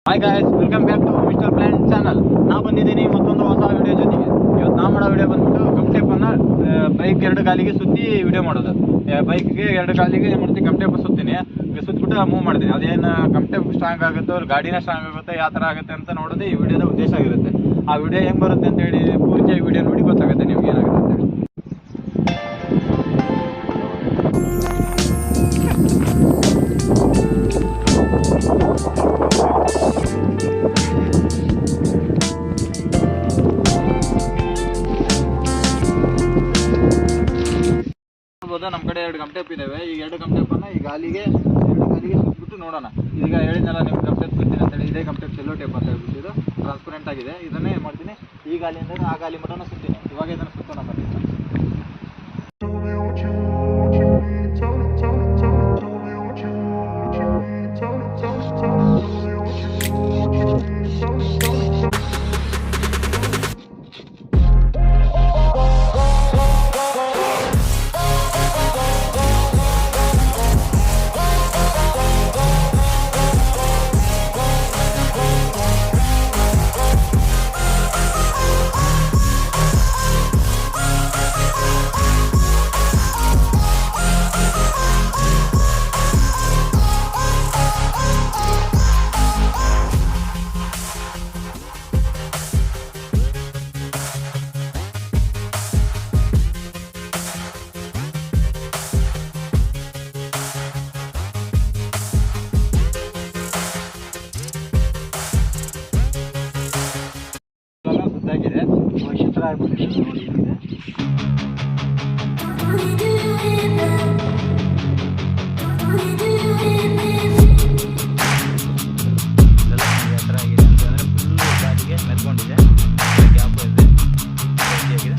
Hi guys, welcome back to Mister Plan channel. ನಾವು ಬಂದಿದ್ದೀನಿ ಮತ್ತೊಂದು ಹೊಸ ವಿಡಿಯೋ ಜೊತೆಗೆ. ಇವತ್ತು ನಾವು ಮಾಡೋ ವಿಡಿಯೋ ಬಂದ್ಬಿಟ್ಟು ಗಮ್ಟೇಪನ್ನು ಬೈಕ್ ಎರಡು ಕಾಲಿಗೆ ಸುತ್ತಿ ವಿಡಿಯೋ ಮಾಡೋದು. ಬೈಕ್ಗೆ ಎರಡು ಕಾಲಿಗೆ ಏನು ಮಾಡ್ತೀನಿ, ಗಮ್ಟೇಪ್ ಸುತ್ತೀನಿ, ಸುತ್ತಬಿಟ್ಟು ಮೂವ್ ಮಾಡ್ತೀನಿ. ಅದೇನು ಗಮ್ಟೇಪ್ ಸ್ಟ್ರಾಂಗ್ ಆಗುತ್ತೋ ಗಾಡಿನ ಸ್ಟ್ರಾಂಗ್ ಆಗುತ್ತೋ ಯಾವ ಥರ ಆಗುತ್ತೆ ಅಂತ ನೋಡೋದು ಈ ವಿಡಿಯೋದ ಉದ್ದೇಶ ಆಗಿರುತ್ತೆ. ಆ ವಿಡಿಯೋ ಹೆಂಗೆ ಬರುತ್ತೆ ಅಂತೇಳಿ ಪೂರ್ತಿಯಾಗಿ ವಿಡಿಯೋ ನೋಡಿ ಗೊತ್ತಾಗುತ್ತೆ ನಿಮ್ಗೆ ಏನಾಗುತ್ತೆ ಅಂತೇಳಿ. ನಮ್ಮ ಕಡೆ ಎರಡು ಗಮ್ಟೇಪ್ ಇದ್ದಾವೆ. ಈ ಎರಡು ಗಮ್ಟೇಪನ್ನು ಈ ಗಾಲಿಗೆ ಸುತ್ತಬಿಟ್ಟು ನೋಡೋಣ. ಈಗ ಹೇಳಿದ್ನಲ್ಲ ನಿಮ್ಗೆ ಗಮ್ಟೇಪ್ ಸುತ್ತೀನಿ ಅಂತೇಳಿ, ಇದೇ ಗಮ್ಟೇಪ್ ಸೆಲ್ಲೋ ಟೇಪ್ ಅಂತ ಹೇಳ್ಬಿಟ್ಟು ಇದು ಟ್ರಾನ್ಸ್ಪರೆಂಟ್ ಆಗಿದೆ. ಇದನ್ನೇ ಏನು ಮಾಡ್ತೀನಿ, ಈ ಗಾಲಿಯಿಂದ ಆ ಗಾಲಿ ಮಟನ ಸುತ್ತೀನಿ. ಇವಾಗ ಇದನ್ನು ಸುತ್ತೋಣ ಬನ್ನಿ. ಸುತ್ತಾಗಿದೆ, ಚಿತ್ರ ಆಗ್ಬಿಟ್ಟಿದೆ ನೋಡಿ. ಇಲ್ಲಿದೆ ಹತ್ರ ಆಗಿದೆ ಅಂತಂದರೆ ಫುಲ್ ಗಾಡಿಗೆ ಮೆತ್ಕೊಂಡಿದೆ. ಗ್ಯಾಪ್ ಇದೆ, ಆಗಿದೆ.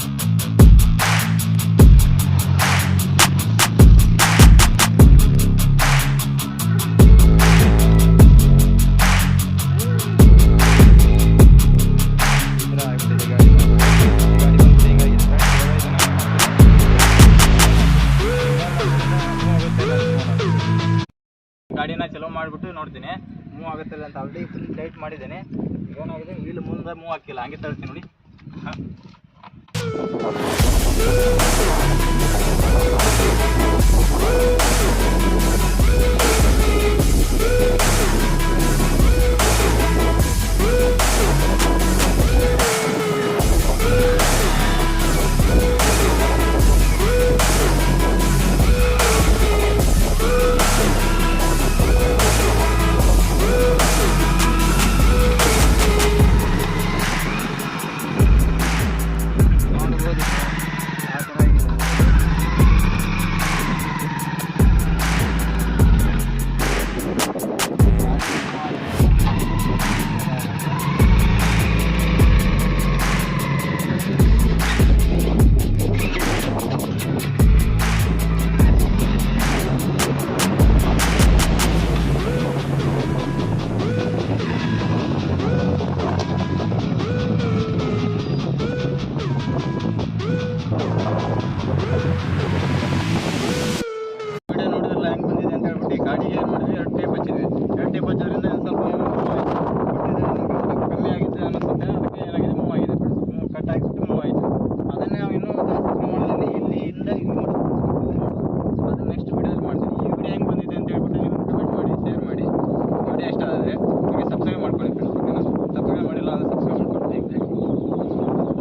ಗಾಡಿನ ಚಲೋ ಮಾಡಿಬಿಟ್ಟು ನೋಡ್ತೀನಿ ಮೂವ್ ಆಗುತ್ತಲ್ಲ ಅಂತ. ಆಲ್ರೆಡಿ ಫುಲ್ ಟೈಟ್ ಮಾಡಿದ್ದೇನೆ. ಏನಾಗಿದೆ, ವೀಲ್ ಮುಂದೆ ಮೂವ್ ಹಾಕಿಲ್ಲ, ಹಂಗೆ ತಳ್ತೀನಿ ನೋಡಿ. ಹಾಂ